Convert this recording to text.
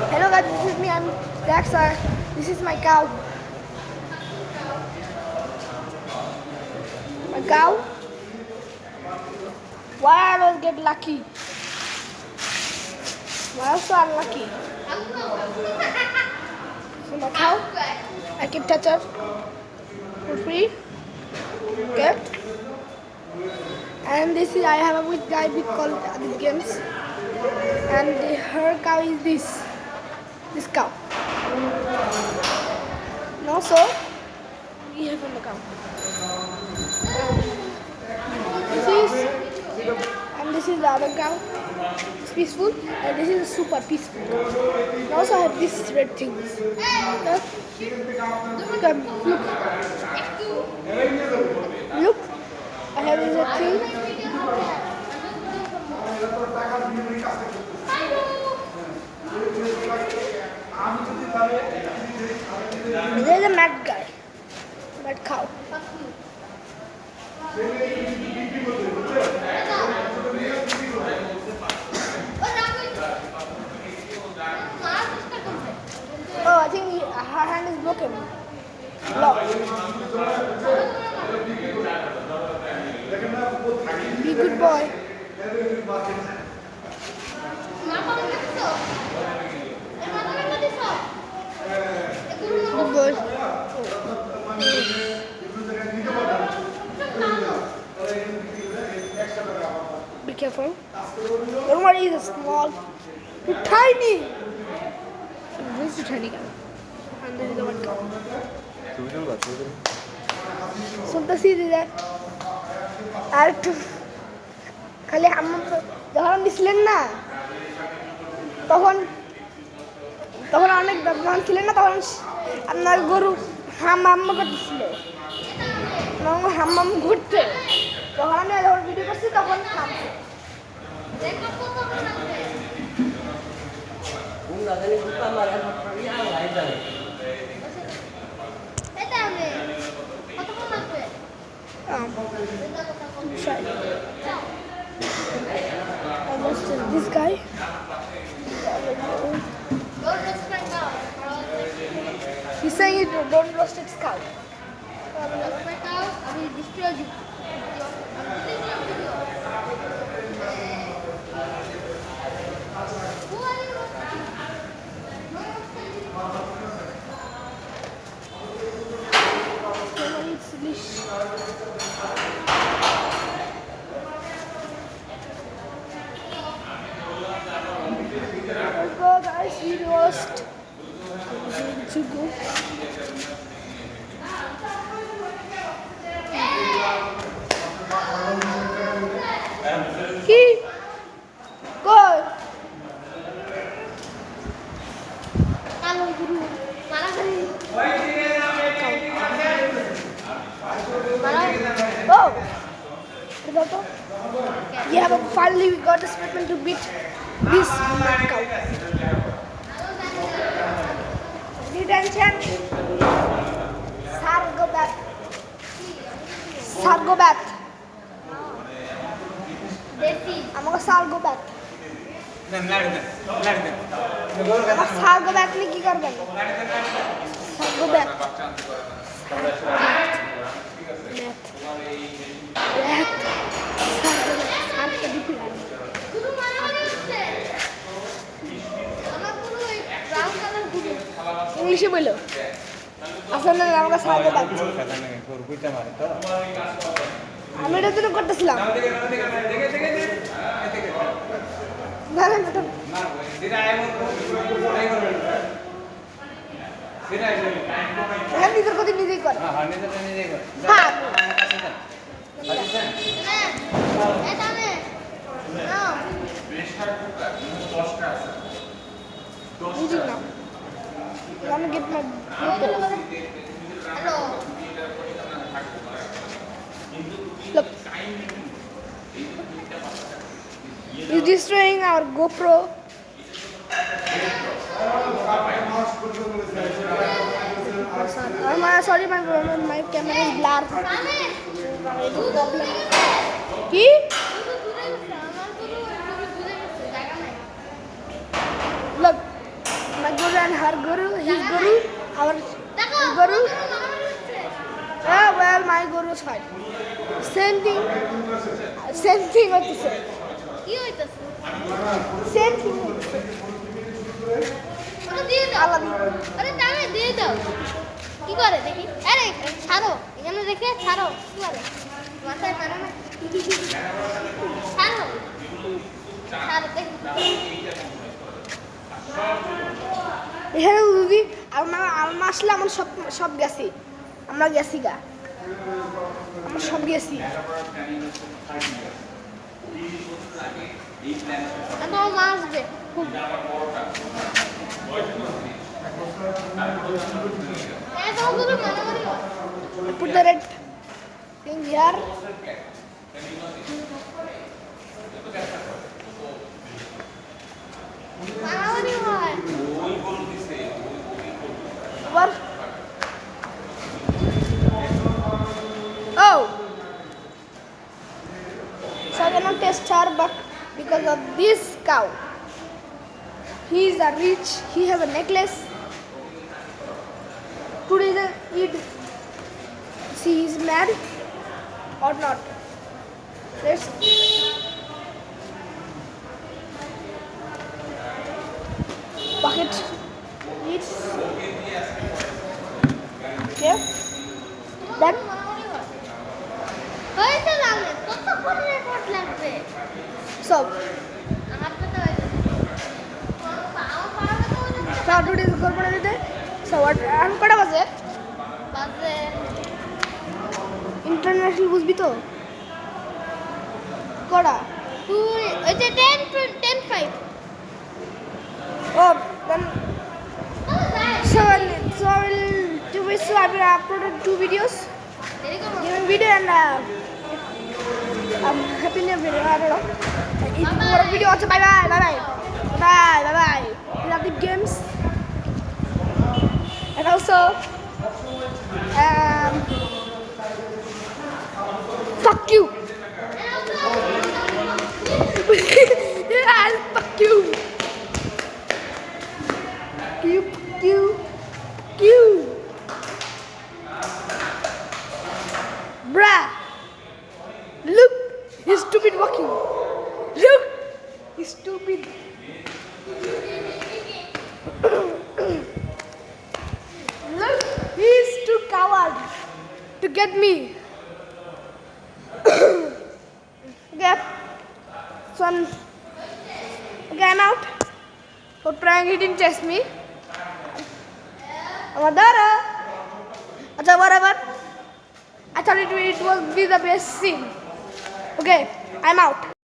Hello guys, this is me. I'm Daxar. This is my cow. My cow. Why I always get lucky? Why also unlucky? So my cow, I can touch her for free. Okay. And this is I have a with guy with called Adit Games. And her cow is this cow. And also we have on the cow. This is the other cow. It's peaceful, and this is super peaceful. And also I have these red things. Look, I have this red thing. There's a mad guy, mad cow. Oh, I think her hand is broken. Lock. Be good boy. Good boy. Be careful. Don't worry, he's small. He's tiny. This is a tiny guy. And this is the one cow. শুনতেছি যে আর একটু খালি হাম্মাম যখন দিছিলেন না তখন তখন অনেক যখন ছিলেন না তখন আপনার গরু হাম্মাম করতেছিল হাম্মাম ঘুরতে তখন আমি যখন ভিডিও করছি তখন থামছে This guy. He's saying it, don't roast its cow. I will destroy you. Let's go guys, we lost. To go. Go. Oh. Yeah, but finally we got the specimen to beat this cow. Detention. Sir, go back. Sir, go back. I'm going to sir, go back. Sir, go back. Nikki, go back. Sir, go back. ইংলিশে বলো আসলে আমাকে সাহায্য পাচ্ছি আমি এটা তো করতেছিলাম নিজের প্রতি নিজেই করে বুঝি না Let me get my Hello. Look. He's destroying our GoPro. Sorry, my camera is blurred. Ki? Look. and her guru, his guru, our guru. Well, my guru is fine. Same thing what to say. কি হইতাছে Same thing. ওটা দিয়ে দাও আল্লাহ দিবে। আরে দাঁড়ায় দিয়ে দাও কি করে দেখি আরে ছাড়ো এখানে রেখে ছাড়ো কি করে মাথায় মারা না ছাড়ো ছাড়ো দেখি এখানে যদি আলমা আসলে আমার সব গেছি আমরা গেছি গা আমরা সব গেছি আমার মা আসবে খুব তোমার গুলো মারামারি হয় put the red thing here মারামারি হয় over oh so I cannot test her but because of this cow he is a rich he has a necklace today the Eid see he is mad or not let's bucket eats okay then মারামারি হয় হয়েছে লাগবে কতক্ষণ record লাগবে so হাত পাতা হয়েছে আমার পাড়াটা তো হয়েছে so today is Gurban Day so what and কটা বাজে বাজে ইন্টারন্যাশনাল বুঝবি তো কটা তুই ওই যে 10 5 oh then so I will uploaded 2 videos gaming video and happy new video I don't know if more video also bye bye love the games and also fuck you yeah fuck you bruh look he's stupid walking look he's stupid look he's too coward to get me okay so okay I'm out for prank he didn't test me আমার দ্বারা আচ্ছা whatever I thought it would be the best scene okay I'm out